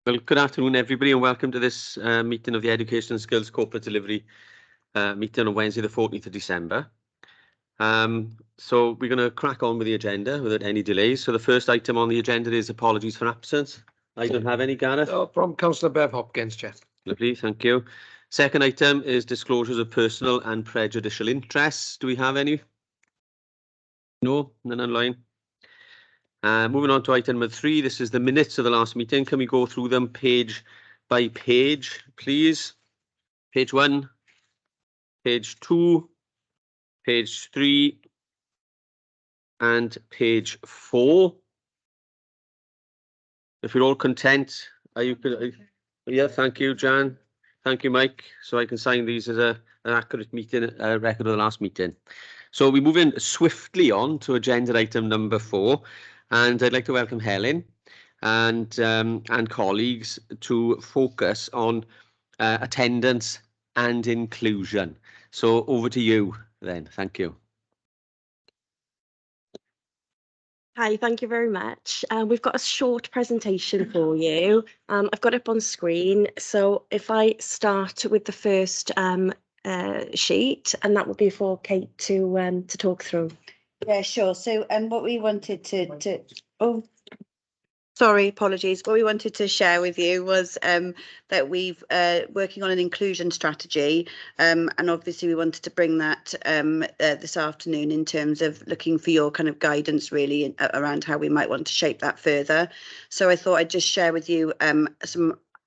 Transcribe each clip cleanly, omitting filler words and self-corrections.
Well, good afternoon, everybody, and welcome to this meeting of the Education and Skills Corporate Delivery meeting on Wednesday, the 14th of December. So we're going to crack on with the agenda without any delays. So the first item on the agenda is apologies for absence. I don't have any, Gareth. No, from Councillor Bev Hopkins, Chair. Lovely, thank you. Second item is disclosures of personal and prejudicial interests. Do we have any? No, none online. Moving on to item number 3, this is the minutes of the last meeting. Can we go through them page by page, please? Page 1, page 2, page 3, and page 4. If you're all content, are you? Yeah, thank you, Jan. Thank you, Mike. So I can sign these as an accurate meeting record of the last meeting. So we move in swiftly on to agenda item number 4, and I'd like to welcome Helen and colleagues to focus on attendance and inclusion. So over to you then. Thank you. Hi, thank you very much. We've got a short presentation for you. I've got it up on screen. So if I start with the first sheet, and that will be for Kate to talk through. Yeah, sure. So what we wanted to sorry, apologies. What we wanted to share with you was that we've working on an inclusion strategy, and obviously we wanted to bring that this afternoon in terms of looking for your kind of guidance really around how we might want to shape that further. So I thought I'd just share with you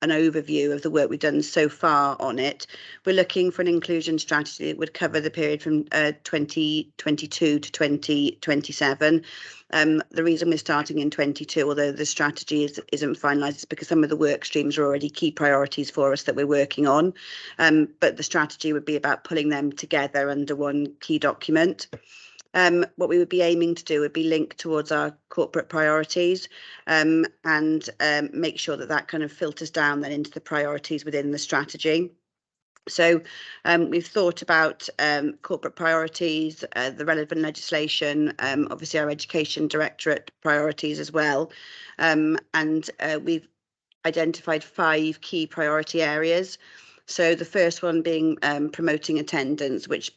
an overview of the work we've done so far on it. We're looking for an inclusion strategy that would cover the period from 2022 to 2027. The reason we're starting in 22, although the strategy isn't finalised, is because some of the work streams are already key priorities for us that we're working on. But the strategy would be about pulling them together under one key document. What we would be aiming to do would be linked towards our corporate priorities and make sure that that kind of filters down then into the priorities within the strategy. So we've thought about corporate priorities, the relevant legislation, obviously our Education Directorate priorities as well. And we've identified 5 key priority areas. So the first one being promoting attendance, which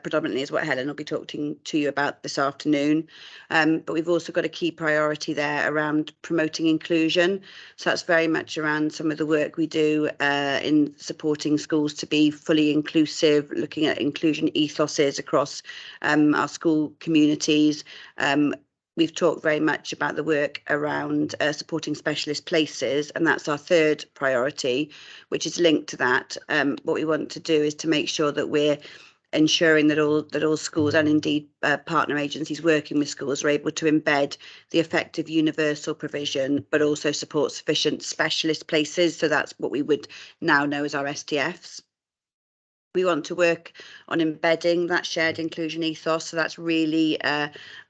predominantly is what Helen will be talking to you about this afternoon. But we've also got a key priority there around promoting inclusion. So that's very much around some of the work we do in supporting schools to be fully inclusive, looking at inclusion ethoses across our school communities. We've talked very much about the work around supporting specialist places, and that's our third priority, which is linked to that. What we want to do is to make sure that we're ensuring that all schools and indeed partner agencies working with schools are able to embed the effective universal provision, but also support sufficient specialist places. So that's what we would now know as our STFs. We want to work on embedding that shared inclusion ethos. So that's really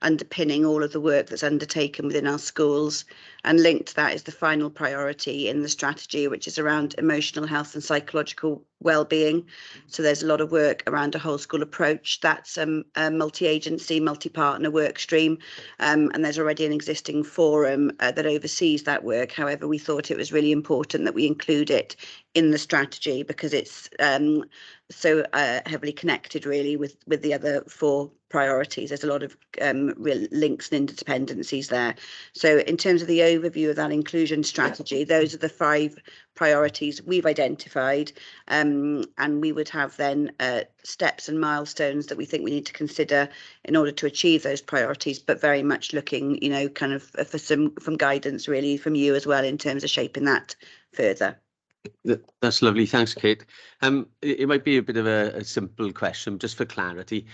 underpinning all of the work that's undertaken within our schools. And linked to that is the final priority in the strategy, which is around emotional health and psychological well-being. So there's a lot of work around a whole school approach. That's a multi-agency, multi-partner work stream. And there's already an existing forum that oversees that work. However, we thought it was really important that we include it in the strategy because it's so heavily connected really with the other 4 priorities. There's a lot of real links and interdependencies there. So in terms of the overview of that inclusion strategy, those are the 5 priorities we've identified, and we would have then steps and milestones that we think we need to consider in order to achieve those priorities, but very much looking, you know, kind of for some guidance really from you as well in terms of shaping that further. That's lovely. Thanks, Kate. It might be a bit of a simple question, just for clarity.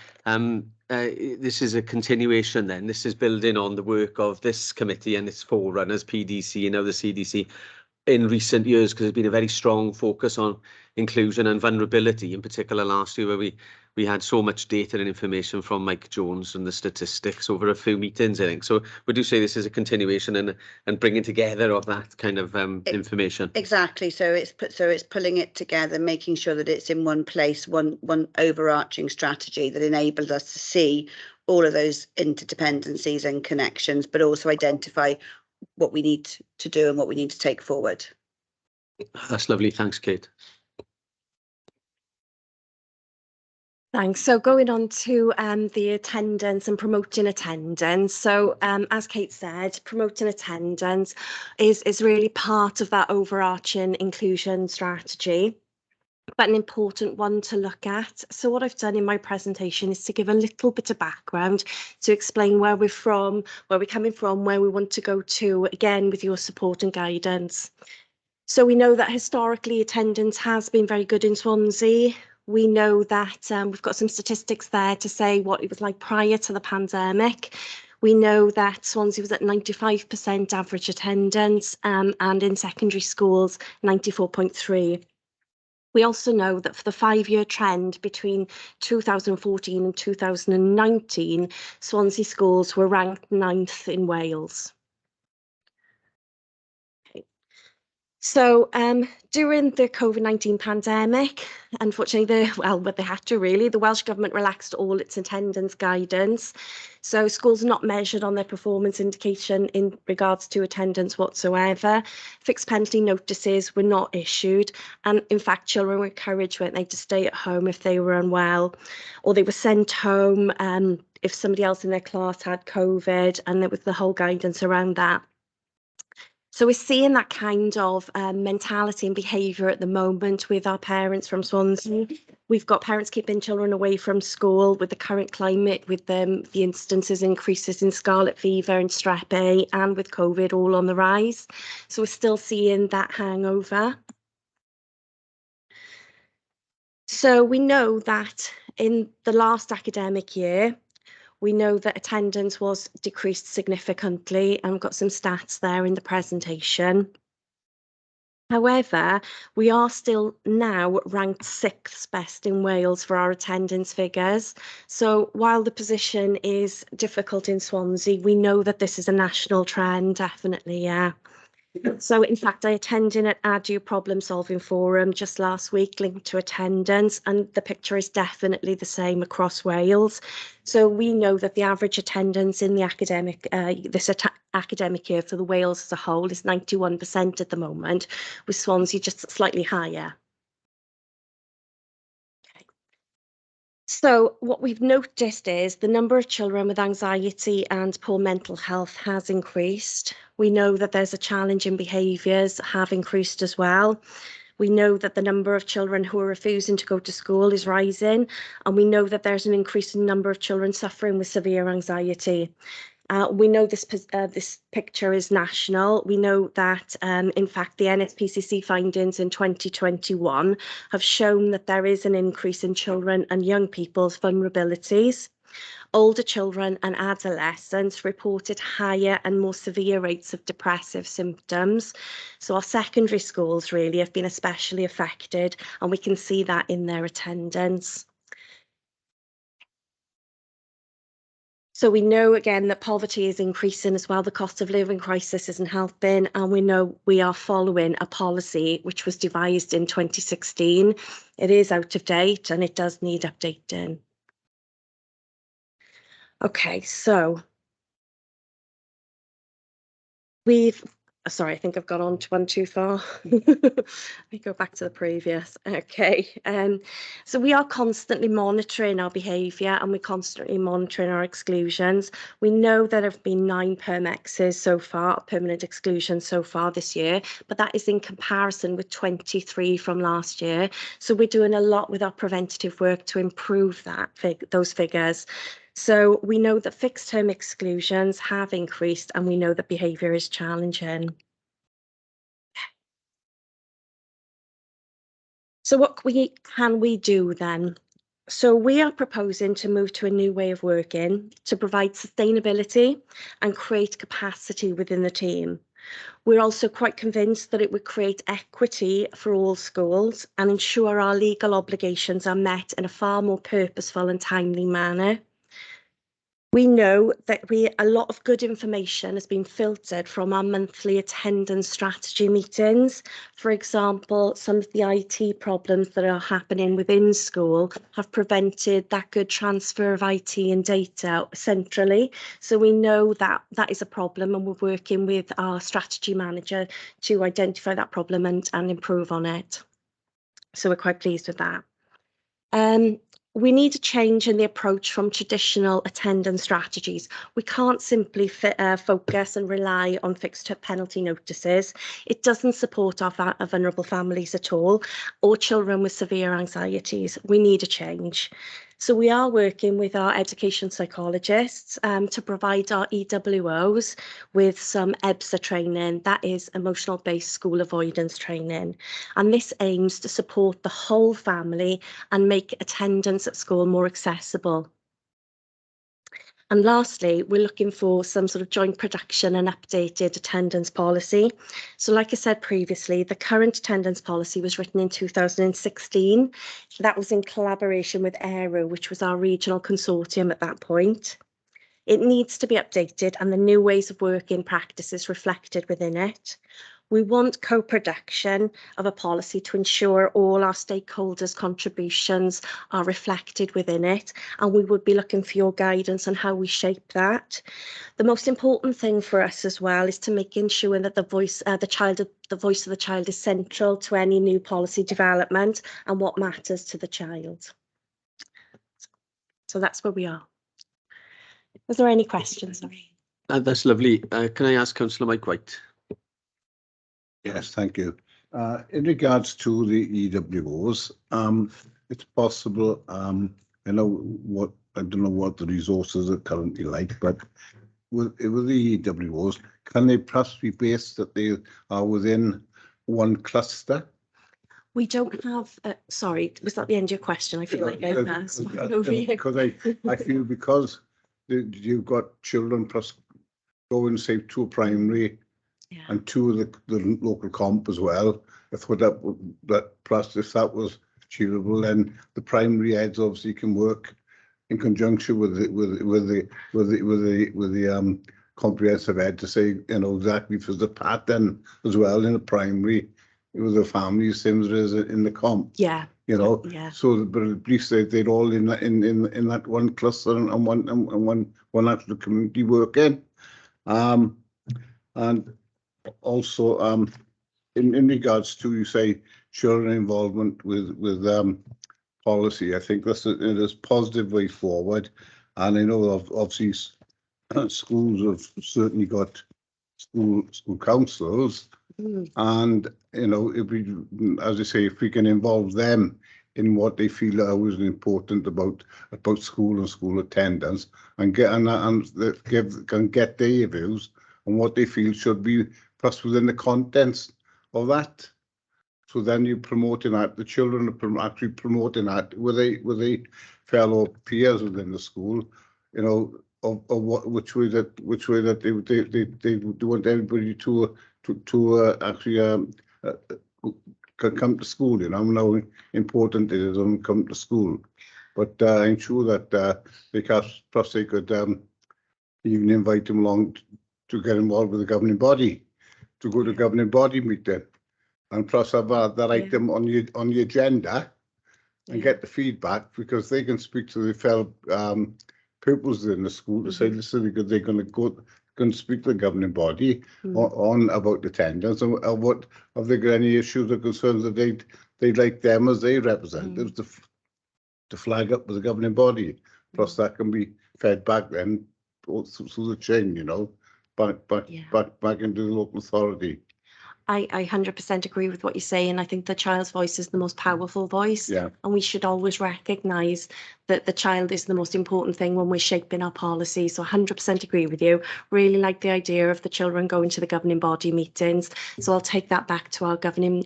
This is a continuation then. This is building on the work of this committee and its forerunners, PDC and now the CDC, in recent years, because there's been a very strong focus on inclusion and vulnerability, in particular last year, where we had so much data and information from Mike Jones and the statistics over a few meetings, I think. So would you say this is a continuation and bringing together of that kind of information? Exactly. So it's pulling it together, making sure that it's in one place, one overarching strategy that enables us to see all of those interdependencies and connections, but also identify what we need to do and what we need to take forward. That's lovely. Thanks, Kate. Thanks. So going on to the attendance and promoting attendance. So as Kate said, promoting attendance is really part of that overarching inclusion strategy, but an important one to look at. So what I've done in my presentation is to give a little bit of background to explain where we're from, where we're coming from, where we want to go to, again, with your support and guidance. So we know that historically attendance has been very good in Swansea. We know that we've got some statistics there to say what it was like prior to the pandemic. We know that Swansea was at 95% average attendance and in secondary schools, 94.3. We also know that for the 5-year trend between 2014 and 2019, Swansea schools were ranked 9th in Wales. So during the COVID-19 pandemic, unfortunately, they had to really, the Welsh Government relaxed all its attendance guidance. So schools are not measured on their performance indication in regards to attendance whatsoever. Fixed penalty notices were not issued. And in fact, children were encouraged, weren't they, to stay at home if they were unwell, or they were sent home if somebody else in their class had COVID, and there was the whole guidance around that. So we're seeing that kind of mentality and behaviour at the moment with our parents from Swansea. We've got parents keeping children away from school with the current climate, with the instances increases in scarlet fever and strep A, and with COVID all on the rise. So we're still seeing that hangover. So we know that in the last academic year, we know that attendance was decreased significantly, and we've got some stats there in the presentation. However, we are still now ranked 6th best in Wales for our attendance figures. So while the position is difficult in Swansea, we know that this is a national trend, definitely, yeah. So in fact, I attended an ADU problem solving forum just last week linked to attendance, and the picture is definitely the same across Wales. So we know that the average attendance in the academic academic year for the Wales as a whole is 91% at the moment, with Swansea just slightly higher. So what we've noticed is the number of children with anxiety and poor mental health has increased. We know that there's a challenge in behaviours have increased as well. We know that the number of children who are refusing to go to school is rising, and we know that there's an increasing number of children suffering with severe anxiety. We know this picture is national. We know that, in fact, the NSPCC findings in 2021 have shown that there is an increase in children and young people's vulnerabilities. Older children and adolescents reported higher and more severe rates of depressive symptoms. So our secondary schools really have been especially affected, and we can see that in their attendance. So we know again that poverty is increasing as well. The cost of living crisis isn't helping, and we know we are following a policy which was devised in 2016. It is out of date and it does need updating. Okay, so sorry, I think I've got on to one too far. Let me go back to the previous. Okay, so we are constantly monitoring our behaviour, and we're constantly monitoring our exclusions. We know there have been 9 PERM-Xs so far, permanent exclusions so far this year, but that is in comparison with 23 from last year. So we're doing a lot with our preventative work to improve those figures. So we know that fixed term exclusions have increased, and we know that behaviour is challenging. So what can we do then? So we are proposing to move to a new way of working to provide sustainability and create capacity within the team. We're also quite convinced that it would create equity for all schools and ensure our legal obligations are met in a far more purposeful and timely manner. We know that a lot of good information has been filtered from our monthly attendance strategy meetings. For example, some of the IT problems that are happening within school have prevented that good transfer of IT and data centrally. So we know that that is a problem, and we're working with our strategy manager to identify that problem and improve on it. So we're quite pleased with that. We need a change in the approach from traditional attendance strategies. We can't simply focus and rely on fixed penalty notices. It doesn't support our vulnerable families at all, or children with severe anxieties. We need a change. So we are working with our education psychologists to provide our EWOs with some EBSA training, that is emotional based school avoidance training. And this aims to support the whole family and make attendance at school more accessible. And lastly, we're looking for some sort of joint production and updated attendance policy. So like I said previously, the current attendance policy was written in 2016. That was in collaboration with AERO, which was our regional consortium at that point. It needs to be updated and the new ways of working practices reflected within it. We want co-production of a policy to ensure all our stakeholders' contributions are reflected within it, and we would be looking for your guidance on how we shape that. The most important thing for us as well is to making sure that the voice of the child is central to any new policy development and what matters to the child. So that's where we are. Was there any questions? That's lovely. Can I ask Councillor Mike White? Yes, thank you. In regards to the EWOs, it's possible, I don't know what the resources are currently like, but with the EWOs, can they perhaps be based that they are within one cluster? We don't have, sorry, was that the end of your question? I feel like I passed over you. Because I feel because you've got children plus going, say, to a primary, Yeah. and to the local comp as well. I thought that plus if that was achievable, then the primary heads obviously can work in conjunction with the comprehensive ed to say, you know, exactly for the pattern as well in the primary with the families, same as it is in the comp. Yeah. You know, yeah. so but at least they're all in that one cluster and one actual community working. And also in regards to, you say, children involvement with policy, I think that's a positive way forward. And I know obviously schools have certainly got school councils, and you know, if we, as I say, if we can involve them in what they feel is important about school and school attendance, and get their views on what they feel should be plus within the contents of that. So then you're promoting that, the children are actually promoting that with a fellow peers within the school, you know, of which way that they want everybody to actually come to school. You know how important it is to come to school. But I'm sure that perhaps they could even invite them along to get involved with the governing body, to go to governing body meeting, and plus have that item on the agenda and get the feedback, because they can speak to the fellow pupils in the school to say, listen, because they're going to go and speak to the governing body on about attendance, and what have they got any issues or concerns that they'd like them as their representatives to flag up with the governing body. Plus that can be fed back then through the chain, you know, back into the local authority. I 100% agree with what you say, and I think the child's voice is the most powerful voice, and we should always recognise that the child is the most important thing when we're shaping our policy. So 100% agree with you. Really like the idea of the children going to the governing body meetings. So I'll take that back to our governor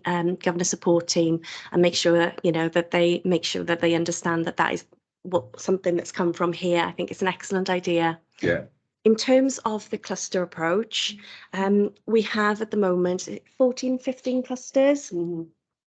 support team and make sure, you know, that they understand that is something that's come from here. I think it's an excellent idea. Yeah. In terms of the cluster approach, we have at the moment 14, 15 clusters.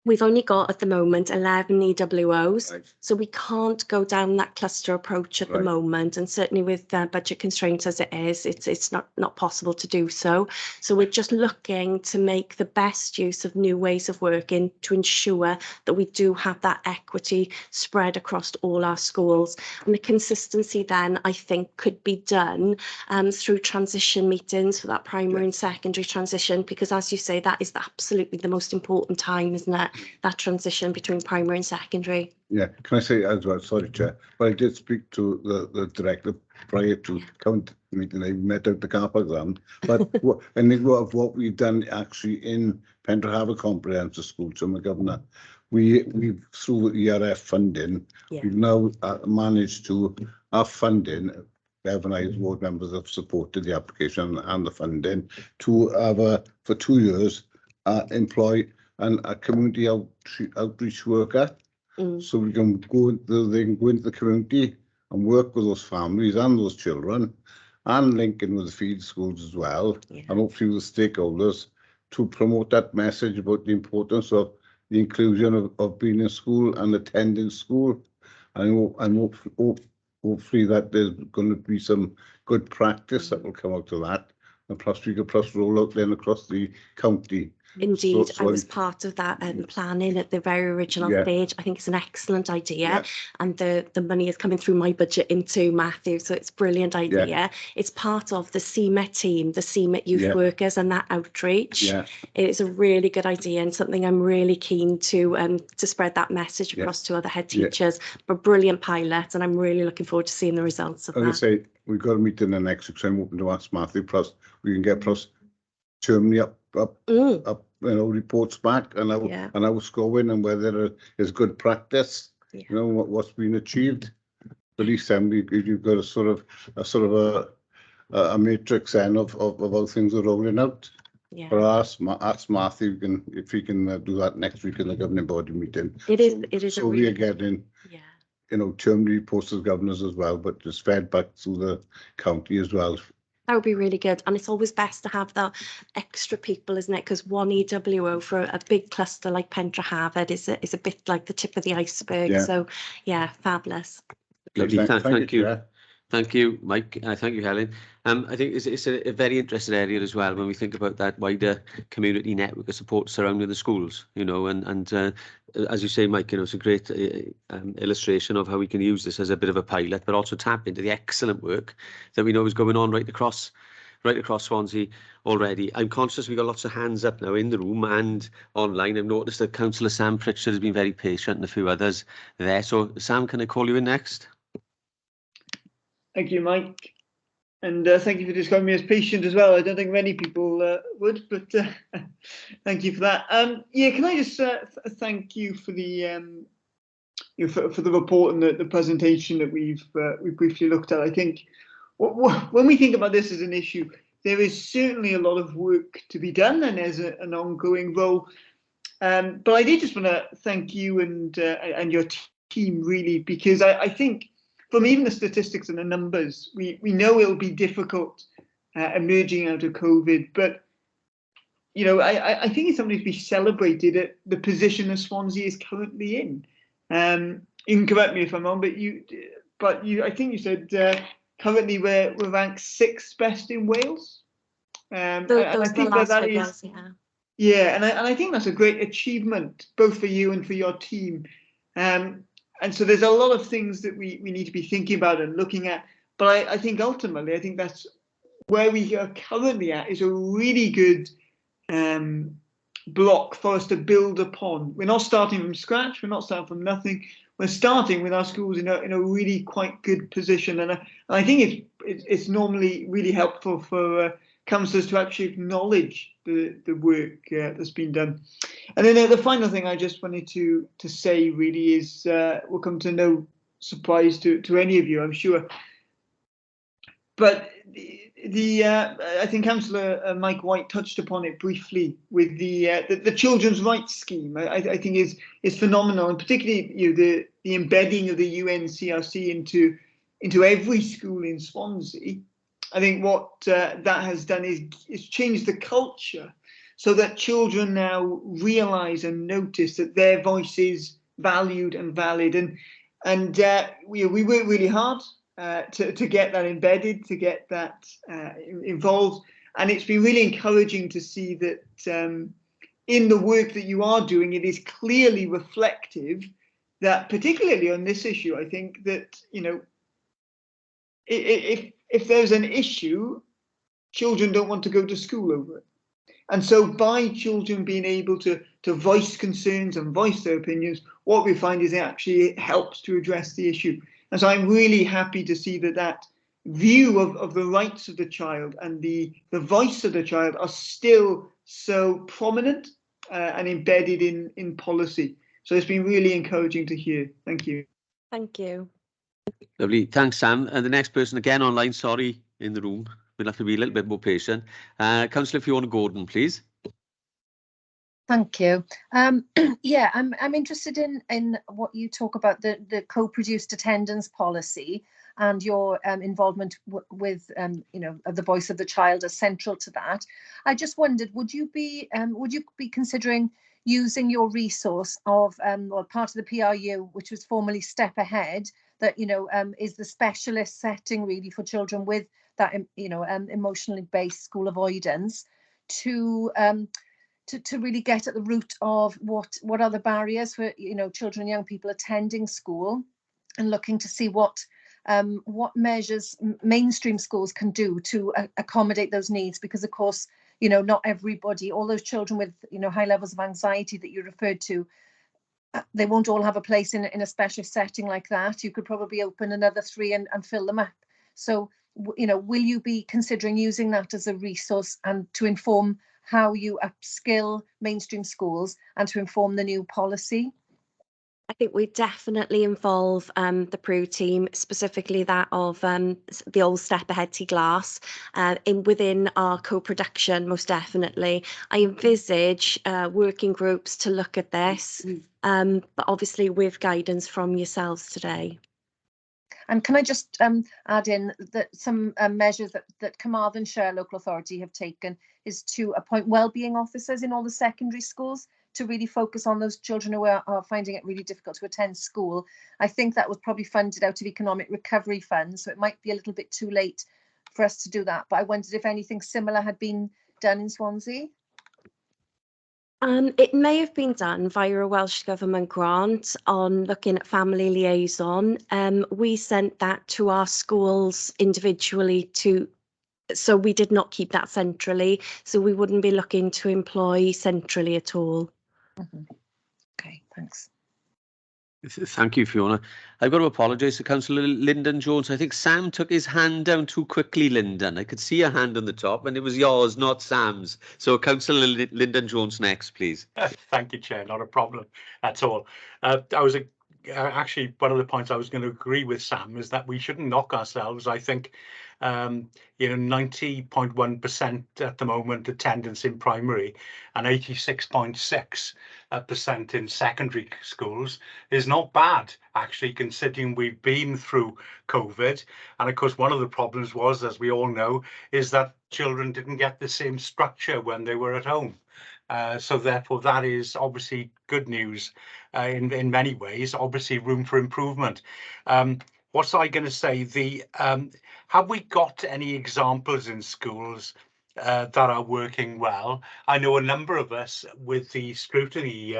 We've only got at the moment 11 EWOs, Right. so we can't go down that cluster approach at the Right. moment. And certainly with budget constraints as it is, it's not possible to do so. So we're just looking to make the best use of new ways of working to ensure that we do have that equity spread across all our schools. And the consistency then, I think, could be done through transition meetings for that primary and secondary transition, because as you say, that is absolutely the most important time, isn't it? That transition between primary and secondary. Yeah, can I say as well, sorry, Chair, but I did speak to the director prior to count meeting. I met out the car park then, but I think of what we've done actually in Pendrahava Comprehensive School, so my governor, we've through ERF funding, we've now managed to have funding. Bev and I as ward members have supported the application and the funding to have for 2 years employ a community outreach worker. So we can they can go into the community and work with those families and those children and link in with the feed schools as well, and hopefully with the stakeholders to promote that message about the importance of the inclusion of being in school and attending school. And hopefully that there's going to be some good practice that will come out of that, and plus we could roll out then across the county. Indeed, I was part of that planning at the very original stage. I think it's an excellent idea, and the money is coming through my budget into Matthew, so it's a brilliant idea. It's part of the CMET team, the CMET youth workers, and that outreach. It's a really good idea and something I'm really keen to spread that message across to other head teachers. But brilliant pilot, and I'm really looking forward to seeing the results of that. I say we've got a meeting the next week, so I'm hoping to ask Matthew. Plus, we can get plus Germany up, reports back and how it's going and whether there is good practice. You know what's been achieved. At least then you've got a sort of a matrix then of how things are rolling out. But ask Matthew if he can do that next week in the governing body meeting. It is. So we are getting term reports as governors as well, but just fed back through the county as well. That would be really good. And it's always best to have the extra people, isn't it? Because one EWO for a big cluster like Pendrahava is a bit like the tip of the iceberg. So, fabulous. Lovely. Thank you. Yeah. Thank you, Mike. Thank you, Helen. I think it's a very interesting area as well when we think about that wider community network of support surrounding the schools, and as you say, Mike, it's a great illustration of how we can use this as a bit of a pilot, but also tap into the excellent work that we know is going on right across Swansea already. I'm conscious we've got lots of hands up now in the room and online. I've noticed that Councillor Sam Pritchard has been very patient and a few others there. So Sam, can I call you in next? Thank you, Mike, and thank you for describing me as patient as well. I don't think many people would, but thank you for that. Can I just thank you for the for the report and the presentation that we briefly looked at. I think when we think about this as an issue, there is certainly a lot of work to be done, and there's an ongoing role. But I did just want to thank you and your team really, because I think, from even the statistics and the numbers, we know it'll be difficult emerging out of COVID, but I think it's something to be celebrated at the position that Swansea is currently in. You can correct me if I'm wrong, but I think you said currently we're ranked 6th best in Wales. And I think that is and I think that's a great achievement both for you and for your team. And so there's a lot of things that we need to be thinking about and looking at. But I think ultimately, I think that's where we are currently at is a really good block for us to build upon. We're not starting from scratch. We're not starting from nothing. We're starting with our schools in a really quite good position. And I think it's normally really helpful for councillors to actually acknowledge the work that's been done. And then the final thing I just wanted to say really is will come to no surprise to any of you, I'm sure. But I think Councillor Mike White touched upon it briefly with the children's rights scheme. I think is phenomenal, and particularly the embedding of the UNCRC into every school in Swansea. I think what that has done is changed the culture so that children now realise and notice that their voice is valued and valid. And we work really hard to get that embedded, to get that involved. And it's been really encouraging to see that in the work that you are doing, it is clearly reflective that, particularly on this issue, I think that, you know, if there's an issue, children don't want to go to school over it. And so by children being able to voice concerns and voice their opinions, what we find is it actually helps to address the issue. And so I'm really happy to see that view of the rights of the child and the voice of the child are still so prominent and embedded in policy. So it's been really encouraging to hear. Thank you. Thank you. Lovely. Thanks, Sam. And the next person again online, sorry, in the room. We'll have to be a little bit more patient. Councillor Fiona Gordon, please. Thank you. Yeah, I'm interested in what you talk about, the co-produced attendance policy and your involvement with you know, the voice of the child as central to that. I just wondered, would you be considering using your resource of or part of the PRU, which was formerly Step Ahead, that, you know, is the specialist setting really for children with that, you know, emotionally based school avoidance, to really get at the root of what are the barriers for, you know, children and young people attending school, and looking to see what measures mainstream schools can do to accommodate those needs. Because of course, you know, not everybody, all those children with, you know, high levels of anxiety that you referred to, they won't all have a place in a specialist setting like that. You could probably open another 3 and fill them up. So, you know, will you be considering using that as a resource and to inform how you upskill mainstream schools and to inform the new policy? I think we definitely involve the PRU team, specifically that of the old Step Ahead Glass, within our co-production, most definitely. I envisage working groups to look at this, but obviously with guidance from yourselves today. And can I just add in that some measures that Carmarthenshire Local Authority have taken is to appoint wellbeing officers in all the secondary schools to really focus on those children who are finding it really difficult to attend school. I think that was probably funded out of economic recovery funds, so it might be a little bit too late for us to do that. But I wondered if anything similar had been done in Swansea. It may have been done via a Welsh Government grant on looking at family liaison. We sent that to our schools individually so we did not keep that centrally. So we wouldn't be looking to employ centrally at all. Okay, thanks. Thank you, Fiona. I've got to apologise to Councillor Lyndon Jones. I think Sam took his hand down too quickly, Lyndon. I could see a hand on the top and it was yours, not Sam's. So Councillor Lyndon Jones next, please. Thank you, Chair. Not a problem at all. Actually, one of the points I was going to agree with Sam is that we shouldn't knock ourselves. I think, you know, 90.1% at the moment attendance in primary and 86.6% in secondary schools is not bad, actually, considering we've been through COVID. And of course, one of the problems was, as we all know, is that children didn't get the same structure when they were at home. So therefore, that is obviously good news in many ways. Obviously, room for improvement. What's I going to say? Have we got any examples in schools that are working well? I know a number of us with the scrutiny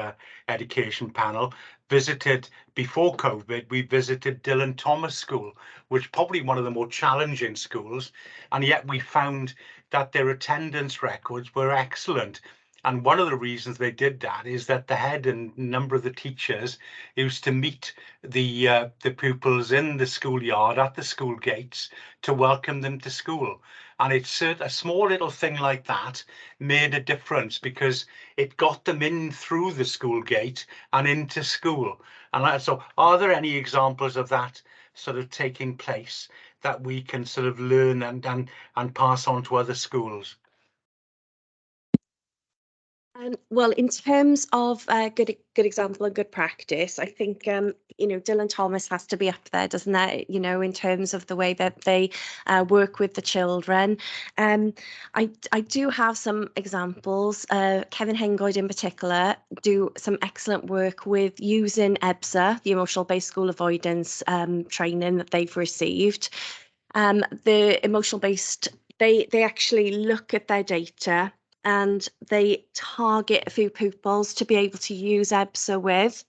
education panel visited before COVID. We visited Dylan Thomas School, which is probably one of the more challenging schools, and yet we found that their attendance records were excellent. And one of the reasons they did that is that the head and number of the teachers used to meet the pupils in the schoolyard at the school gates to welcome them to school. And it's a small little thing like that made a difference because it got them in through the school gate and into school. And so are there any examples of that sort of taking place that we can sort of learn and pass on to other schools? Well, in terms of good example and good practice, I think you know, Dylan Thomas has to be up there, doesn't it? You know, in terms of the way that they work with the children. I do have some examples. Kevin Hengoyd in particular do some excellent work with using EBSA, the emotional based school avoidance training that they've received. The emotional based, they actually look at their data and they target a few pupils to be able to use EBSA with.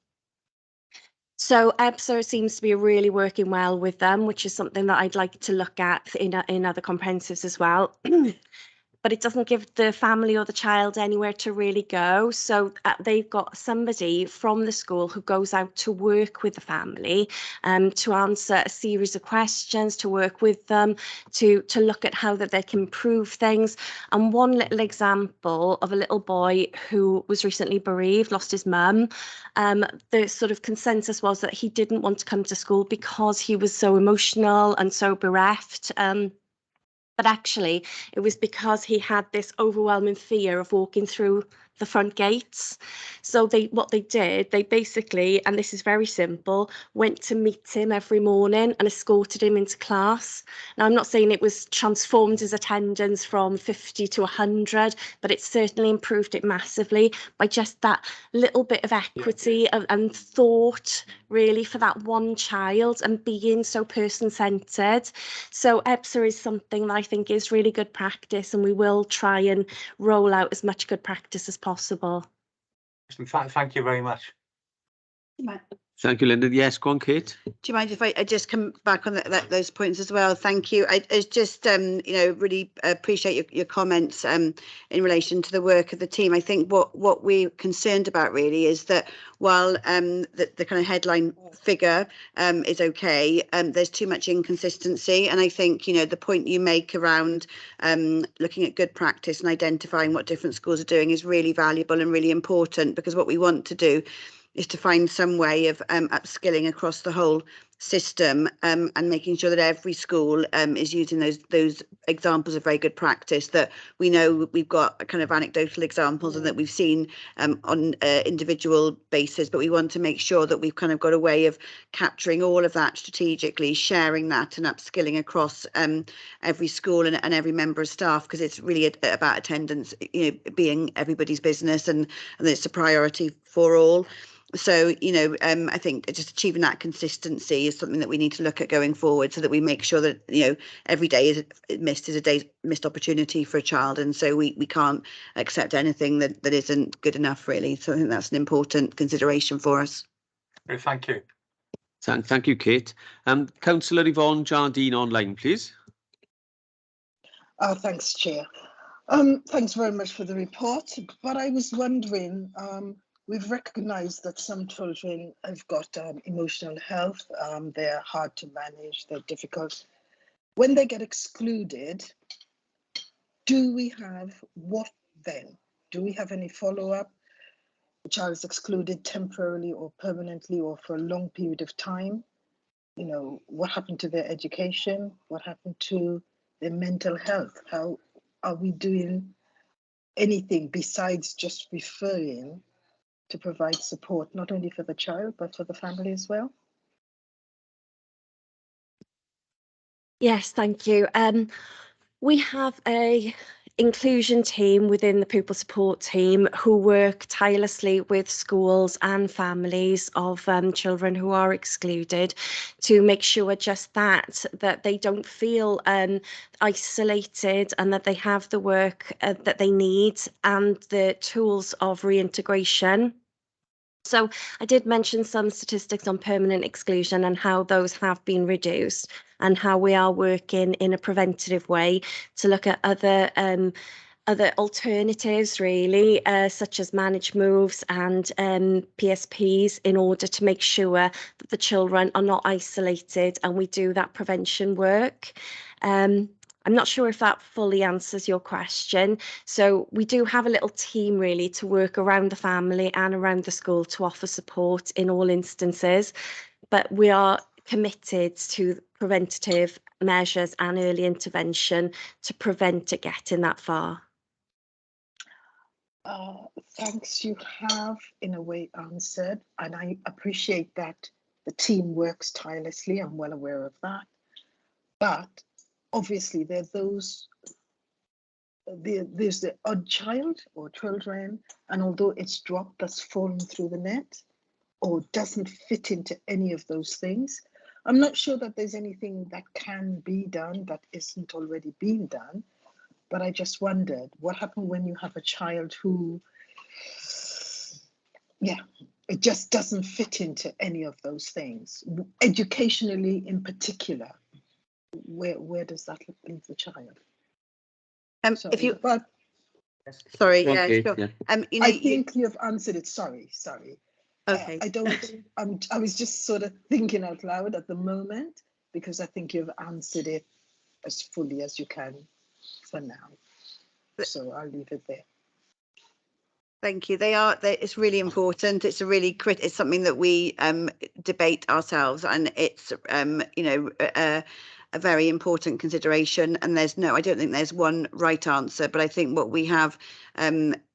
So EBSA seems to be really working well with them, which is something that I'd like to look at in other comprehensives as well. But it doesn't give the family or the child anywhere to really go. So they've got somebody from the school who goes out to work with the family, to answer a series of questions, to work with them, to look at how that they can improve things. And one little example of a little boy who was recently bereaved, lost his mum. The sort of consensus was that he didn't want to come to school because he was so emotional and so bereft. But actually, it was because he had this overwhelming fear of walking through the front gates. So what they did, they basically, and this is very simple, went to meet him every morning and escorted him into class. Now, I'm not saying it was transformed his attendance from 50 to 100, but it certainly improved it massively by just that little bit of equity and thought, really, for that one child and being so person-centred. So EBSA is something that I think is really good practice, and we will try and roll out as much good practice as possible. Thank you very much. Thank you, Linda. Yes, go on, Kate. Do you mind if I just come back on those points as well? Thank you. I just, you know, really appreciate your comments in relation to the work of the team. I think what we're concerned about really is that while the kind of headline figure is okay, there's too much inconsistency. And I think, you know, the point you make around looking at good practice and identifying what different schools are doing is really valuable and really important, because what we want to do is to find some way of upskilling across the whole system, and making sure that every school is using those examples of very good practice that we know we've got kind of anecdotal examples and that we've seen on individual basis, but we want to make sure that we've kind of got a way of capturing all of that strategically, sharing that and upskilling across every school and every member of staff, because it's really about attendance, you know, being everybody's business, and it's a priority for all. So, you know, I think just achieving that consistency is something that we need to look at going forward, so that we make sure that, you know, every day is a day's missed opportunity for a child. And so we can't accept anything that isn't good enough, really. So I think that's an important consideration for us. Thank you. Thank you, Kate. Councillor Yvonne Jardine online, please. Thanks, Chair. Thanks very much for the report. But I was wondering, we've recognised that some children have got emotional health. They're hard to manage. They're difficult. When they get excluded, do we have what then? Do we have any follow-up? The child is excluded temporarily or permanently or for a long period of time. You know, what happened to their education? What happened to their mental health? How are we doing anything besides just referring to provide support, not only for the child, but for the family as well? Yes, thank you. We have a inclusion team within the pupil support team who work tirelessly with schools and families of children who are excluded to make sure just that they don't feel isolated, and that they have the work that they need and the tools of reintegration. So I did mention some statistics on permanent exclusion and how those have been reduced, and how we are working in a preventative way to look at other alternatives, really, such as managed moves and PSPs, in order to make sure that the children are not isolated and we do that prevention work. I'm not sure if that fully answers your question. So we do have a little team really to work around the family and around the school to offer support in all instances, but we are committed to preventative measures and early intervention to prevent it getting that far. Thanks, you have in a way answered, and I appreciate that the team works tirelessly. I'm well aware of that. But obviously there's the odd child or children, and although it's dropped, that's fallen through the net or doesn't fit into any of those things. I'm not sure that there's anything that can be done that isn't already being done, but I just wondered what happened when you have a child who, yeah, it just doesn't fit into any of those things. Educationally in particular, where does that leave the child? If you, But sorry, yeah, Okay, sure. yeah. You know, I think you've answered it. Sorry. okay. I don't. I was just sort of thinking out loud at the moment because I think you've answered it as fully as you can for now. So I'll leave it there. Thank you. It's really important. It's a really it's something that we debate ourselves, and it's you know, a very important consideration. And I don't think there's one right answer, but I think what we have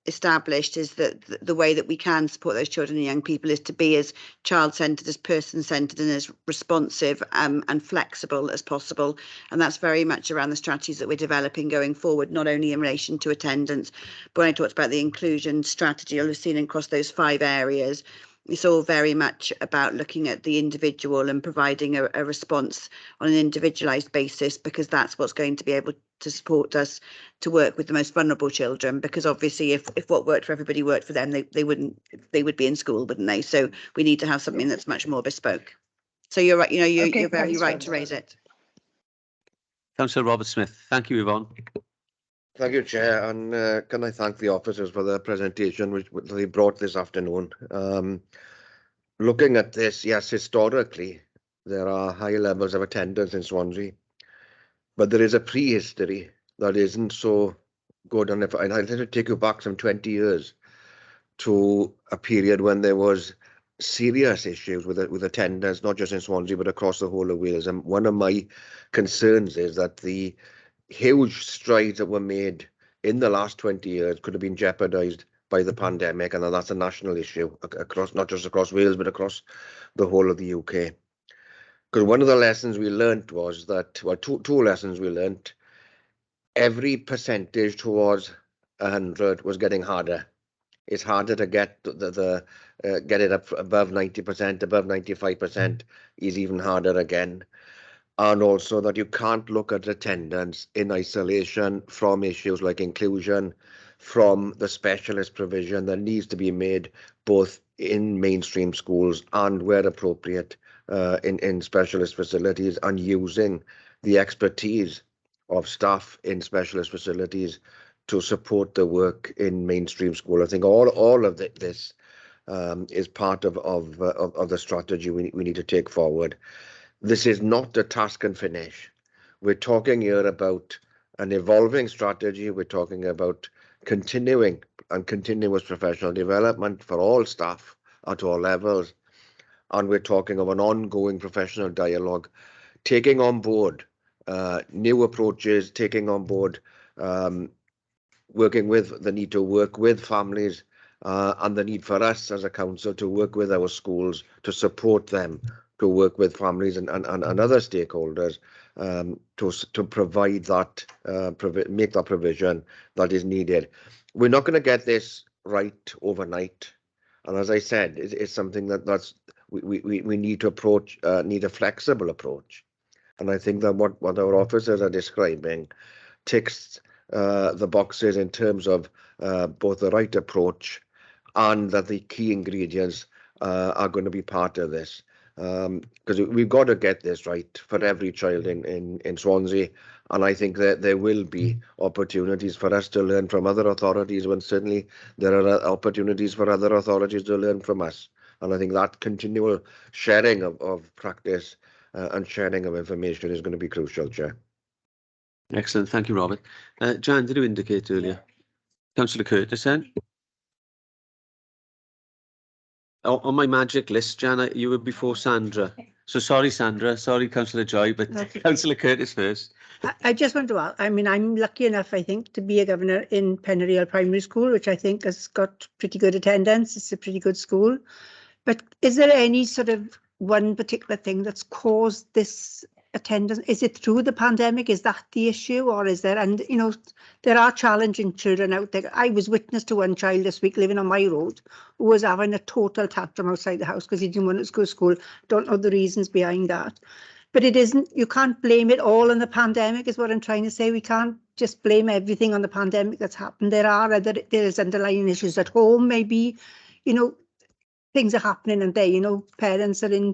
established is that the way that we can support those children and young people is to be as child-centred, as person-centred, and as responsive and flexible as possible. And that's very much around the strategies that we're developing going forward, not only in relation to attendance, but when I talked about the inclusion strategy, you'll have seen across those 5 areas, it's all very much about looking at the individual and providing a response on an individualised basis, because that's what's going to be able to support us to work with the most vulnerable children. Because obviously if what worked for everybody worked for them, they would be in school, wouldn't they? So we need to have something that's much more bespoke. So you're right, you know, you're very right to raise it. Councillor Robert Smith. Thank you, Yvonne. Thank you, Chair, and can I thank the officers for their presentation which they brought this afternoon. Looking at this, yes, historically, there are high levels of attendance in Swansea, but there is a prehistory that isn't so good. And I'd like to take you back some 20 years to a period when there was serious issues with attendance, not just in Swansea, but across the whole of Wales. And one of my concerns is that the huge strides that were made in the last 20 years could have been jeopardized by the pandemic, and that's a national issue across, not just across Wales, but across the whole of the UK. Because one of the lessons we learnt was that, well, two lessons we learnt, every percentage towards 100 was getting harder. It's harder to get get it up above 90%, above 95% is even harder again. And also that you can't look at attendance in isolation from issues like inclusion, from the specialist provision that needs to be made both in mainstream schools and where appropriate in specialist facilities, and using the expertise of staff in specialist facilities to support the work in mainstream school. I think all of this is part of the strategy we need to take forward. This is not a task and finish. We're talking here about an evolving strategy. We're talking about continuing and continuous professional development for all staff at all levels. And we're talking of an ongoing professional dialogue, taking on board new approaches, taking on board working with the need to work with families and the need for us as a council to work with our schools to support them, to work with families and other stakeholders to provide that, make that provision that is needed. We're not going to get this right overnight. And as I said, it's something we need to approach, need a flexible approach. And I think that what our officers are describing ticks the boxes in terms of both the right approach and that the key ingredients are going to be part of this. Because we've got to get this right for every child in Swansea. And I think that there will be opportunities for us to learn from other authorities, when certainly there are opportunities for other authorities to learn from us. And I think that continual sharing of practice and sharing of information is going to be crucial, Chair. Excellent. Thank you, Robert. Jan, did you indicate earlier? Councillor Curtis, then? On my magic list, Jan, you were before Sandra. So sorry, Sandra. Sorry, Councillor Joy, but Councillor Curtis first. I just want to ask, I mean, I'm lucky enough, I think, to be a governor in Penareel Primary School, which I think has got pretty good attendance. It's a pretty good school. But is there any sort of one particular thing that's caused this attendance? Is it through the pandemic? Is that the issue? Or is there, and you know, there are challenging children out there. I was witness to one child this week living on my road who was having a total tantrum outside the house because he didn't want to go to school. Don't know the reasons behind that. But it isn't, you can't blame it all on the pandemic is what I'm trying to say. We can't just blame everything on the pandemic that's happened. There's underlying issues at home, maybe, you know, things are happening and you know, parents are in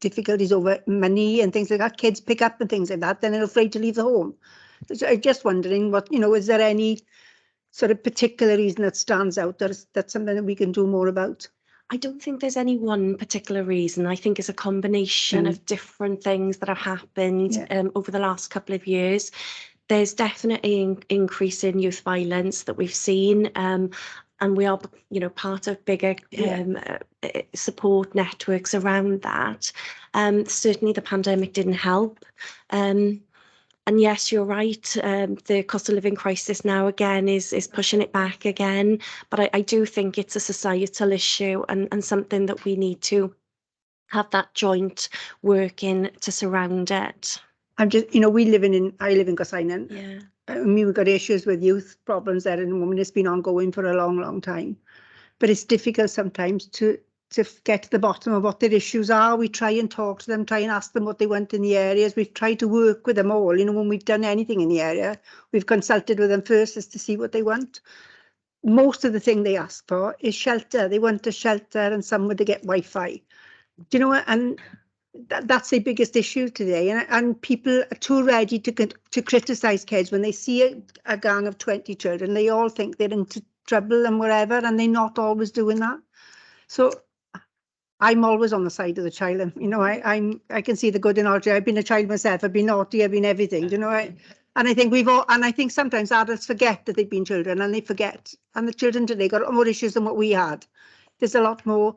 difficulties over money and things like that. Kids pick up and things like that, then they're afraid to leave the home. So I'm just wondering what, you know, is there any sort of particular reason that stands out that's something that we can do more about? I don't think there's any one particular reason. I think it's a combination of different things that have happened over the last couple of years. There's definitely an increase in youth violence that we've seen, and we are, you know, part of bigger support networks around that. Certainly the pandemic didn't help. And yes, you're right. The cost of living crisis now again is pushing it back again. But I do think it's a societal issue and something that we need to have that joint working to surround it. I'm just, you know, I live in Gosainen. Yeah. I mean, we've got issues with youth problems there in the moment. It's been ongoing for a long, long time. But it's difficult sometimes to get to the bottom of what their issues are. We try and talk to them, try and ask them what they want in the areas. We've tried to work with them all. You know, when we've done anything in the area, we've consulted with them first as to see what they want. Most of the thing they ask for is shelter. They want a shelter and somewhere to get Wi-Fi. Do you know what? And that's the biggest issue today. And people are too ready to criticise kids when they see a gang of 20 children. They all think they're into trouble and whatever, and they're not always doing that. So I'm always on the side of the child, and you know, I can see the good in all children. I've been a child myself. I've been naughty. I've been everything. You know, and I think I think sometimes adults forget that they've been children, and they forget. And the children today got a lot more issues than what we had. There's a lot more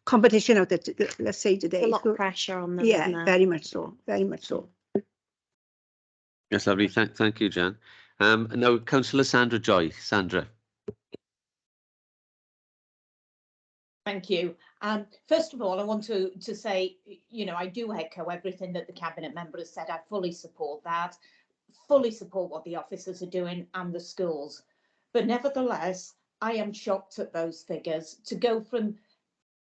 competition out there. Let's say today. There's a lot of pressure on them. Yeah, isn't there? very much so. Very much so. Yes, lovely. Thank you, Jan. Now, Councillor Sandra Joy. Sandra. Thank you. First of all, I want to say, you know, I do echo everything that the Cabinet member has said. I fully support that, fully support what the officers are doing and the schools. But nevertheless, I am shocked at those figures. To go from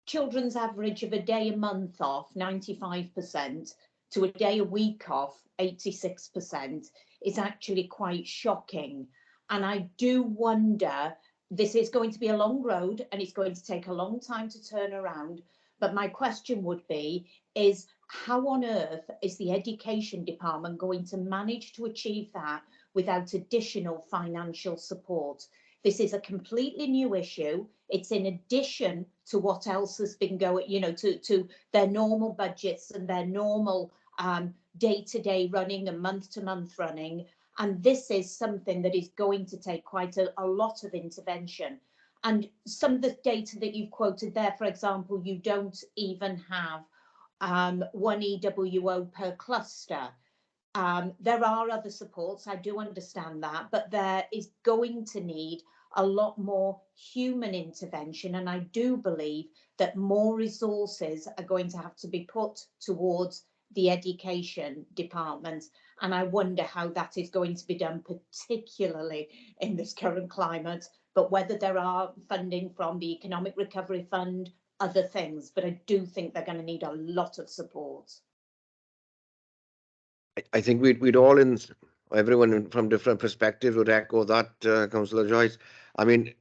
children's average of a day a month off, 95%, to a day a week off, 86%, is actually quite shocking. And I do wonder, this is going to be a long road and it's going to take a long time to turn around. But my question would be, is how on earth is the Education Department going to manage to achieve that without additional financial support? This is a completely new issue. It's in addition to what else has been going, you know, to their normal budgets and their normal day-to-day running and month-to-month running. And this is something that is going to take quite a lot of intervention. And some of the data that you've quoted there, for example, you don't even have one EWO per cluster. There are other supports, I do understand that, but there is going to need a lot more human intervention. And I do believe that more resources are going to have to be put towards the Education Department. And I wonder how that is going to be done, particularly in this current climate, but whether there are funding from the Economic Recovery Fund, other things, but I do think they're going to need a lot of support. I think we'd all everyone from different perspectives would echo that, Councillor Joyce. I mean,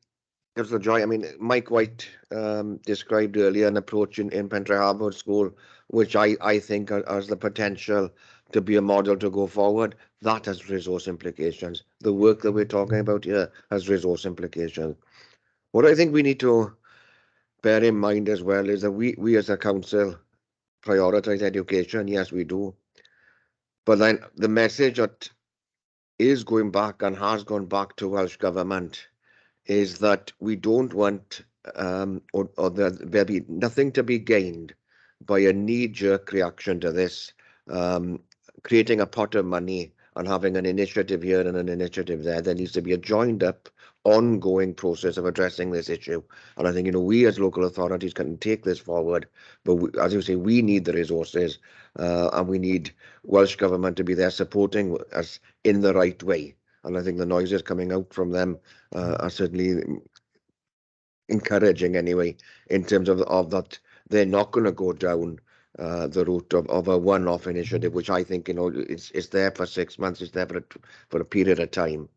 Councillor Joy, I mean, Mike White described earlier an approach in Pentre Harbour School, which I think has the potential to be a model to go forward. That has resource implications. The work that we're talking about here has resource implications. What I think we need to bear in mind as well is that we as a council prioritise education. Yes, we do. But then the message that is going back and has gone back to Welsh Government is that we don't want or there be nothing to be gained by a knee-jerk reaction to this, creating a pot of money and having an initiative here and an initiative there. There needs to be a joined up, ongoing process of addressing this issue. And I think, you know, we as local authorities can take this forward, but we, as you say, we need the resources and we need Welsh Government to be there supporting us in the right way. And I think the noises coming out from them are certainly encouraging anyway, in terms of that they're not going to go down the route of a one-off initiative, which I think, you know, it's there for 6 months, it's there for a period of time,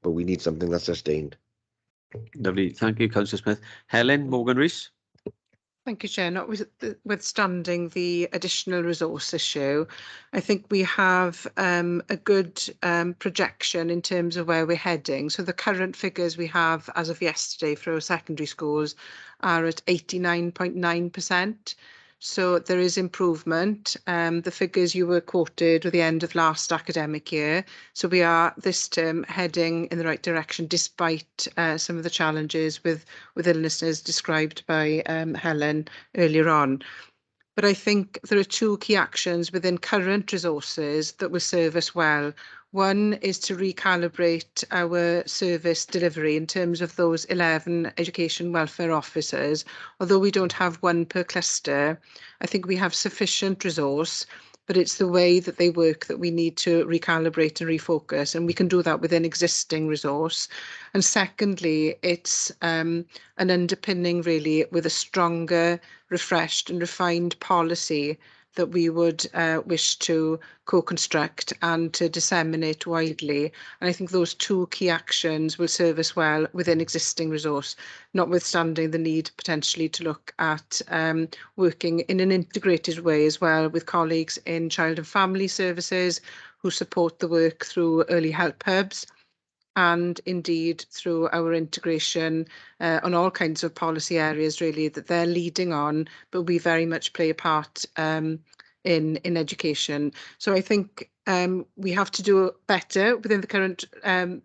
but we need something that's sustained. Lovely, thank you, Councillor Smith. Helen Morgan-Rees. Thank you, Chair. Notwithstanding the additional resource issue, I think we have a good projection in terms of where we're heading. So the current figures we have as of yesterday for our secondary schools are at 89.9%. So there is improvement. The figures you were quoted were the end of last academic year. So we are this term heading in the right direction, despite some of the challenges with illnesses described by Helen earlier on. But I think there are two key actions within current resources that will serve us well. One is to recalibrate our service delivery in terms of those 11 education welfare officers. Although we don't have one per cluster, I think we have sufficient resource, but it's the way that they work that we need to recalibrate and refocus, and we can do that within existing resource. And secondly, it's an underpinning really with a stronger, refreshed and refined policy that we would wish to co-construct and to disseminate widely. And I think those two key actions will serve us well within existing resource, notwithstanding the need potentially to look at working in an integrated way as well with colleagues in child and family services who support the work through early help hubs, and indeed through our integration on all kinds of policy areas really that they're leading on, but we very much play a part in education. So I think we have to do better within the current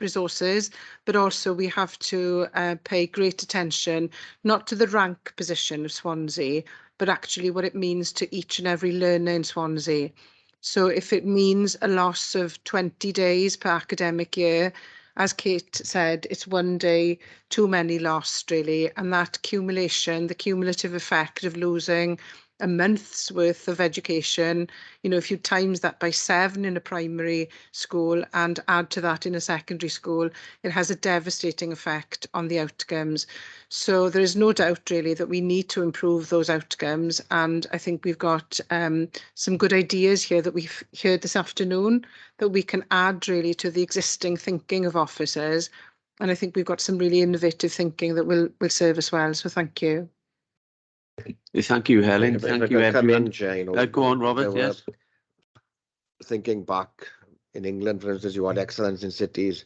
resources, but also we have to pay great attention, not to the rank position of Swansea, but actually what it means to each and every learner in Swansea. So if it means a loss of 20 days per academic year, as Kate said, it's one day too many lost really, and that accumulation, the cumulative effect of losing a month's worth of education, you know, if you times that by 7 in a primary school and add to that in a secondary school, it has a devastating effect on the outcomes. So there is no doubt really that we need to improve those outcomes, and I think we've got some good ideas here that we've heard this afternoon that we can add really to the existing thinking of officers, and I think we've got some really innovative thinking that will serve us well. So thank you. Thank you, Helen. Thank you, everyone. You know, Go on, Robert. Yes. Thinking back in England, for instance, you had excellence in cities,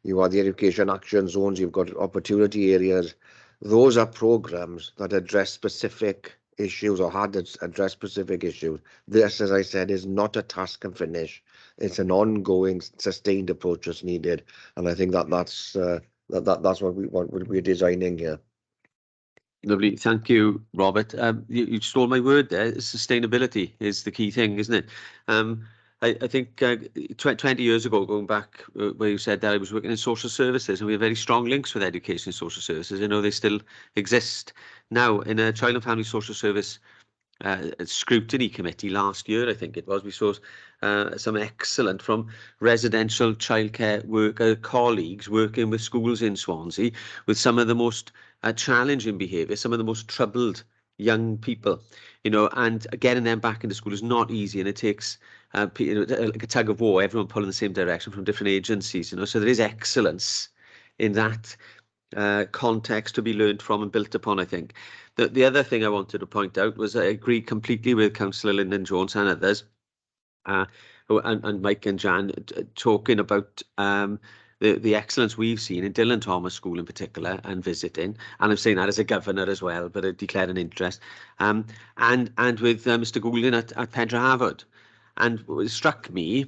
you had the education action zones, you've got opportunity areas. Those are programs that address specific issues or had addressed specific issues. This, as I said, is not a task and finish. It's an ongoing, sustained approach that's needed, and I think that's what we're designing here. Lovely, thank you, Robert. You stole my word there. Sustainability is the key thing, isn't it? I think 20 years ago, going back where you said that, I was working in social services, and we have very strong links with education and social services. I know they still exist. Now, in a child and family social service scrutiny committee last year, I think it was, we saw some excellent from residential childcare colleagues working with schools in Swansea with some of the most challenging behaviour, some of the most troubled young people, you know, and getting them back into school is not easy, and it takes like a tug of war, everyone pulling in the same direction from different agencies, you know, so there is excellence in that context to be learned from and built upon, I think. The other thing I wanted to point out was I agree completely with Councillor Lyndon Jones and others, and Mike and Jan, talking about the excellence we've seen in Dylan Thomas School in particular and visiting, and I'm saying that as a governor as well, but I declared an interest, and with Mr Goulding at Pedra Harvard. And it struck me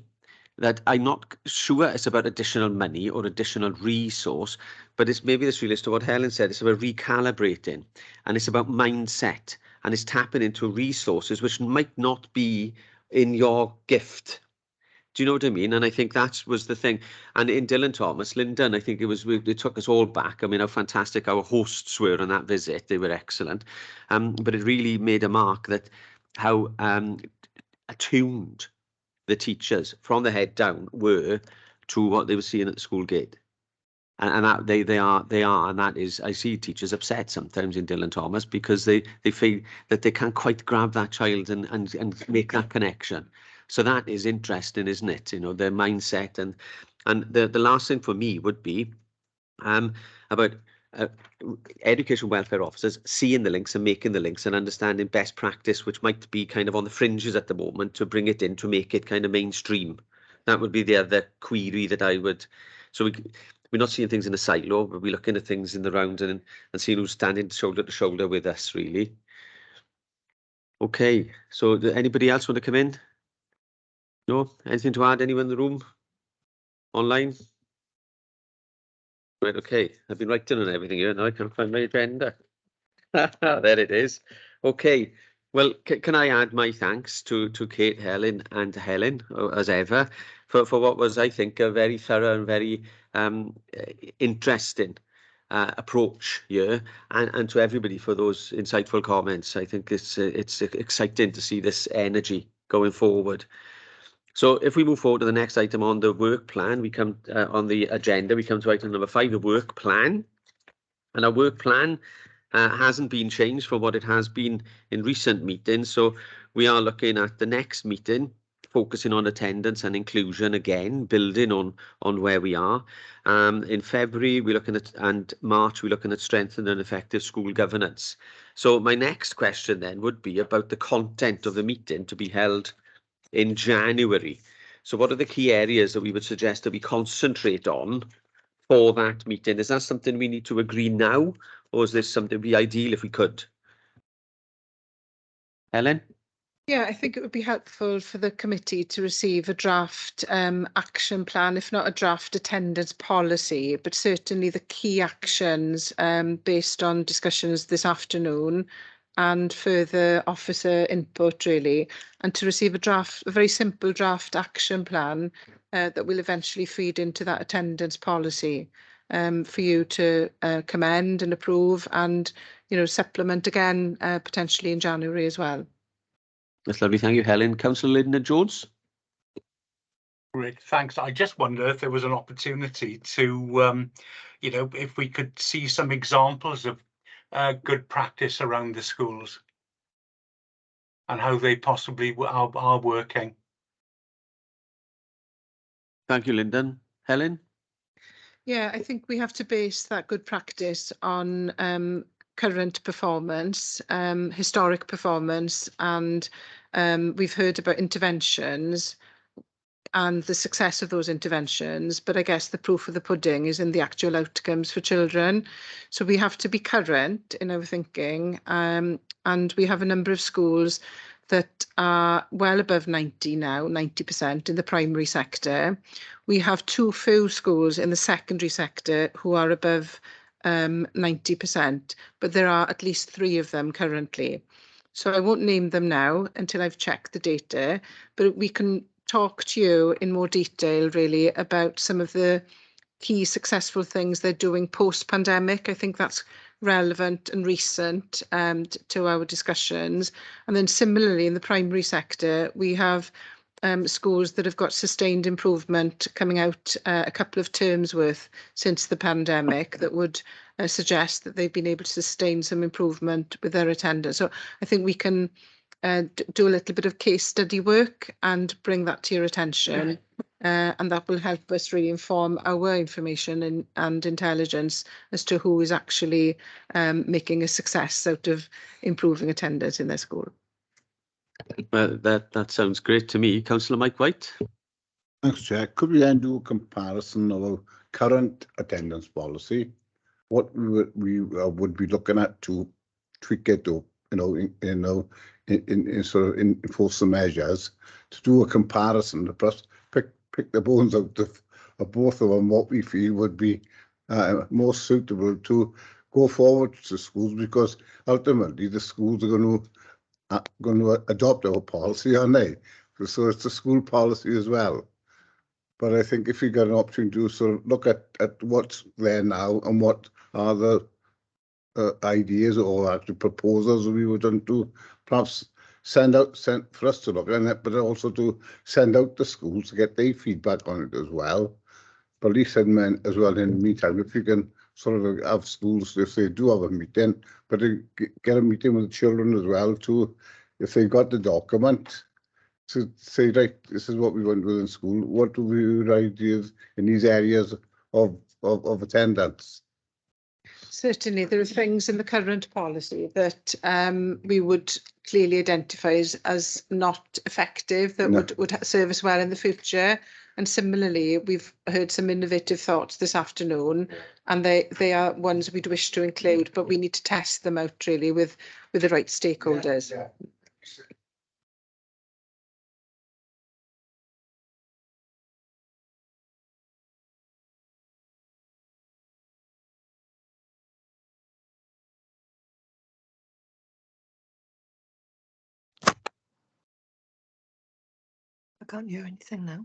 that I'm not sure it's about additional money or additional resource, but it's maybe this relates to what Helen said. It's about recalibrating, and it's about mindset, and it's tapping into resources which might not be in your gift Do you know what I mean? And I think that was the thing. And in Dylan Thomas, Lyndon, I think it took us all back. I mean, how fantastic our hosts were on that visit. They were excellent. But it really made a mark that how attuned the teachers from the head down were to what they were seeing at the school gate. And that they are, and that is, I see teachers upset sometimes in Dylan Thomas because they feel that they can't quite grab that child and make that connection. So that is interesting, isn't it? You know, their mindset. And the last thing for me would be about education welfare officers seeing the links and making the links and understanding best practice, which might be kind of on the fringes at the moment, to bring it in, to make it kind of mainstream. That would be the other query that I would. So we're not seeing things in a silo, but we're looking at things in the round and seeing who's standing shoulder to shoulder with us, really. Okay, so anybody else want to come in? No? Anything to add? Anyone in the room? Online? Right, okay. I've been writing on everything here. Now I can't find my agenda. There it is. Okay. Well, can I add my thanks to Kate, Helen and Helen, as ever, for what was, I think, a very thorough and very interesting approach here, and to everybody for those insightful comments. I think it's exciting to see this energy going forward. So if we move forward to the next item on the work plan, we come on the agenda, we come to item number 5, the work plan. And our work plan hasn't been changed from what it has been in recent meetings. So we are looking at the next meeting, focusing on attendance and inclusion again, building on where we are. In February, we're looking at, and March, we're looking at strengthened and effective school governance. So my next question then would be about the content of the meeting to be held in January. So what are the key areas that we would suggest that we concentrate on for that meeting? Is that something we need to agree now, or is this something be ideal if we could? Helen? Yeah, I think it would be helpful for the committee to receive a draft action plan, if not a draft attendance policy, but certainly the key actions based on discussions this afternoon and further officer input, really, and to receive a very simple draft action plan that will eventually feed into that attendance policy for you to commend and approve and, supplement again potentially in January as well. That's lovely. Thank you, Helen. Councillor Lyndon-Jones? Great, thanks. I just wonder if there was an opportunity to, if we could see some examples of good practice around the schools and how they possibly are working. Thank you, Lyndon. Helen? Yeah, I think we have to base that good practice on current performance, historic performance, and we've heard about interventions and the success of those interventions, but I guess the proof of the pudding is in the actual outcomes for children. So we have to be current in our thinking, and we have a number of schools that are well above 90% in the primary sector. We have too few schools in the secondary sector who are above 90%, but there are at least 3 of them currently. So I won't name them now until I've checked the data, but we can talk to you in more detail really about some of the key successful things they're doing post-pandemic. I think that's relevant and recent to our discussions. And then similarly in the primary sector, we have schools that have got sustained improvement coming out a couple of terms worth since the pandemic that would suggest that they've been able to sustain some improvement with their attendance. So I think we can do a little bit of case study work and bring that to your attention. And that will help us really inform our information and intelligence as to who is actually making a success out of improving attendance in their school. That sounds great to me. Councillor Mike White? Thanks, Chair. Could we then do a comparison of our current attendance policy? What we would be looking at to tweak it or, in sort of enforce the measures, to do a comparison, to perhaps pick the bones out of both of them, what we feel would be more suitable to go forward to schools, because ultimately the schools are going to adopt our policy, aren't they? So it's a school policy as well. But I think if we got an opportunity to sort of look at what's there now and what are the ideas or actually proposals we would want to perhaps send for us to look at it, but also to send out to schools to get their feedback on it as well. But at least as well in the meantime, if you can sort of have schools, if they do have a meeting, but get a meeting with the children as well too, if they got the document, to say, right, this is what we want to do in school. What do we ideas in these areas of attendance? Certainly, there are things in the current policy that we would clearly identify as not effective, that would serve us well in the future. And similarly, we've heard some innovative thoughts this afternoon, and they are ones we'd wish to include, but we need to test them out really with the right stakeholders. Yeah. I can't hear anything now.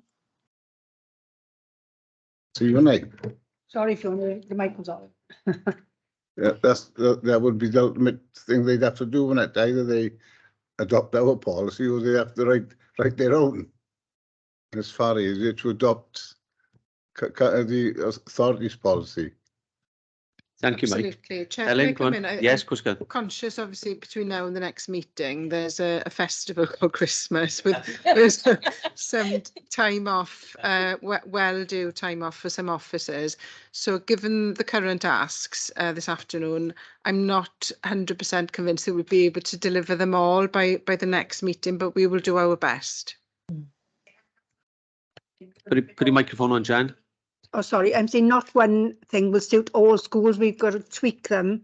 So you and Sorry, Fiona, the mic was on. yeah, that would be the ultimate thing they'd have to do, wouldn't it? Either they adopt our policy or they have to write their own. And it's far easier to adopt the authority's policy. Thank you, Mike. Absolutely. Chair, Ellen, can I come in? yes, of course, go. Conscious, obviously, between now and the next meeting, there's a festival called Christmas with some time off, well due time off for some officers. So given the current asks this afternoon, I'm not 100% convinced that we'll be able to deliver them all by the next meeting, but we will do our best. Put your microphone on, Jan. Oh, sorry, I'm saying not one thing will suit all schools. We've got to tweak them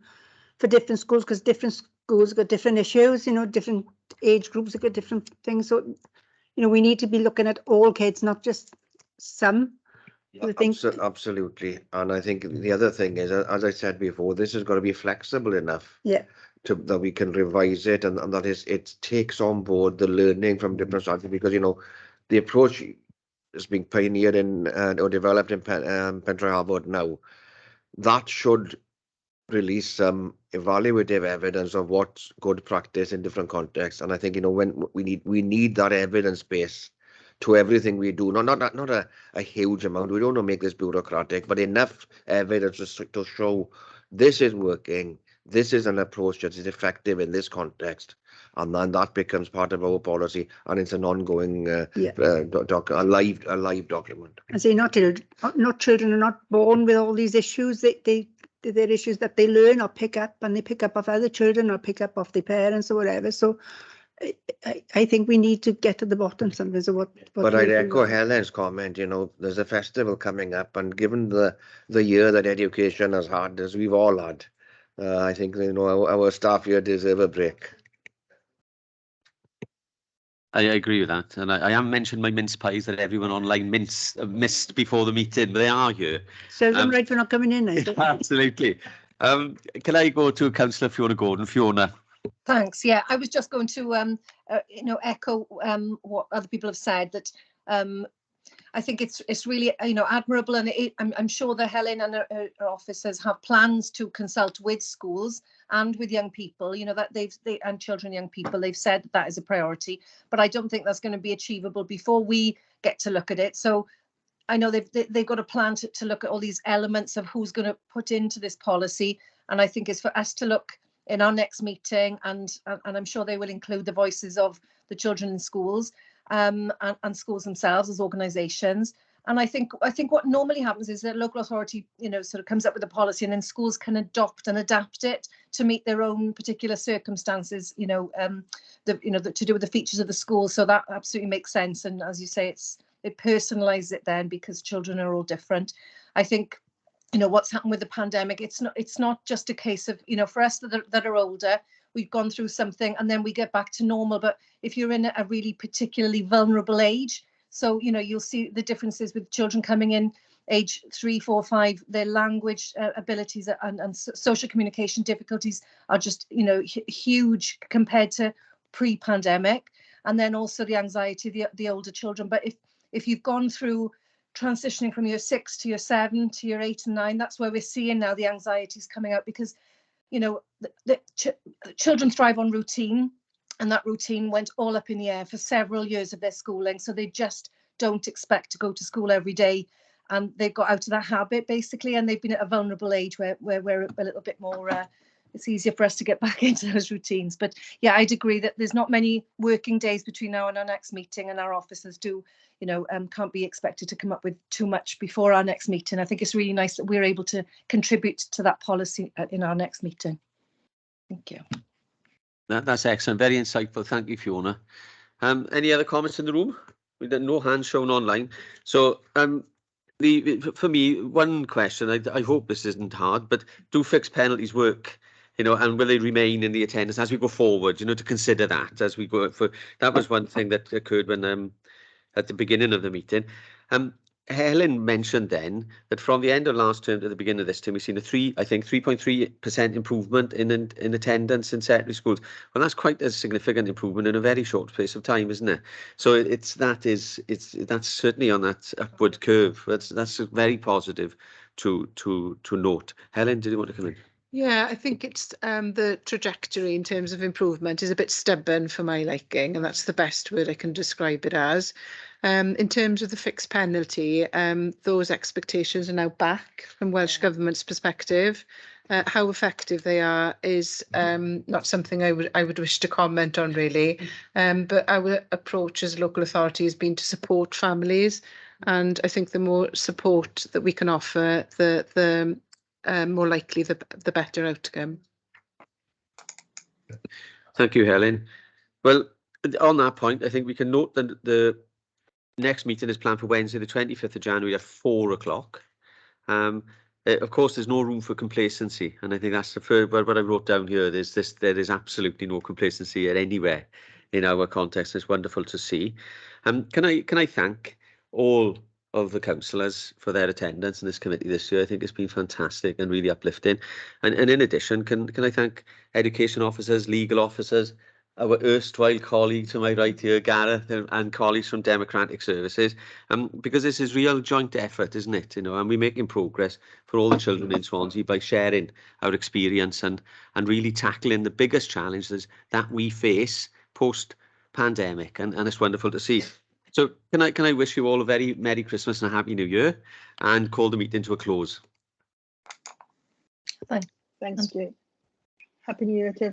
for different schools because different schools have got different issues, you know, different age groups have got different things. So, you know, we need to be looking at all kids, not just some. I think. Absolutely. And I think the other thing is, as I said before, this has got to be flexible enough that we can revise it and that is it takes on board the learning from different strategies, because, you know, the approach is being pioneered in or developed in Pentre Harbour now. That should release some evaluative evidence of what's good practice in different contexts. And I think, you know, when we need that evidence base to everything we do, not a huge amount. We don't want to make this bureaucratic, but enough evidence to show this is working. This is an approach that is effective in this context, and then that becomes part of our policy, and it's an ongoing a live document. I say not children are not born with all these issues. They're issues that they learn or pick up, and they pick up of other children or pick up of their parents or whatever. So I think we need to get to the bottom sometimes of what But I'd echo Helen's comment. You know, there's a festival coming up, and given the year that education has had, as we've all had, I think, you know, our staff here deserve a break. I agree with that, and I am mentioned my mince pies that everyone online missed before the meeting, but they are here. Serves them right for not coming in. Absolutely. Can I go to Councillor Fiona Gordon? Fiona. Thanks. Yeah, I was just going to, you know, echo what other people have said, that I think it's really, you know, admirable, and I'm sure that Helen and her officers have plans to consult with schools and with young people, you know, that and children, young people, they've said that is a priority, but I don't think that's going to be achievable before we get to look at it. So I know they've got a plan to look at all these elements of who's going to put into this policy, and I think it's for us to look in our next meeting, and I'm sure they will include the voices of the children in schools and schools themselves as organisations. And I think what normally happens is that local authority, you know, sort of comes up with a policy, and then schools can adopt and adapt it to meet their own particular circumstances, you know, to do with the features of the school. So that absolutely makes sense. And as you say, they personalise it then because children are all different. I think, you know, what's happened with the pandemic, it's not just a case of, you know, for us that are older, we've gone through something and then we get back to normal. But if you're in a really particularly vulnerable age, so, you know, you'll see the differences with children coming in age 3, 4, 5, their language abilities and social communication difficulties are just, you know, huge compared to pre-pandemic. And then also the anxiety, the older children. But if you've gone through transitioning from year 6 to year 7 to year 8 and 9. That's where we're seeing now the anxieties coming out, because, you know, children thrive on routine, and that routine went all up in the air for several years of their schooling. So they just don't expect to go to school every day, and they've got out of that habit basically, and they've been at a vulnerable age where we're a little bit more it's easier for us to get back into those routines. But yeah, I'd agree that there's not many working days between now and our next meeting, and our officers do, you know, can't be expected to come up with too much before our next meeting. I think it's really nice that we're able to contribute to that policy in our next meeting. Thank you. That's excellent, very insightful. Thank you, Fiona. Any other comments in the room? We got no hands shown online. So for me, one question, I hope this isn't hard, but do fixed penalties work? You know, and will they remain in the attendance as we go forward? You know, to consider that as we go for. That was one thing that occurred when at the beginning of the meeting. Helen mentioned then that from the end of last term to the beginning of this term, we've seen a 3.3% improvement in attendance in secondary schools. Well, that's quite a significant improvement in a very short space of time, isn't it? So that's certainly on that upward curve. That's very positive to note. Helen, did you want to come in? Yeah, I think it's the trajectory in terms of improvement is a bit stubborn for my liking, and that's the best word I can describe it as. In terms of the fixed penalty, those expectations are now back from Welsh Government's perspective. How effective they are is not something I would wish to comment on really, but our approach as a local authority has been to support families, and I think the more support that we can offer, the more likely the better outcome. Thank you, Helen. Well, on that point, I think we can note that the next meeting is planned for Wednesday, the 25th of January at 4 o'clock. Of course, there's no room for complacency, and I think that's the first, what I wrote down here. There is absolutely no complacency anywhere in our context. It's wonderful to see. Can I thank all of the councillors for their attendance in this committee this year? I think it's been fantastic and really uplifting. And in addition, can I thank education officers, legal officers, our erstwhile colleague to my right here, Gareth, and colleagues from Democratic Services, because this is real joint effort, isn't it? You know, and we're making progress for all the children in Swansea by sharing our experience and really tackling the biggest challenges that we face post-pandemic, and it's wonderful to see. So can I wish you all a very Merry Christmas and a Happy New Year, and call the meeting to a close. Thanks, Jay. Happy New Year to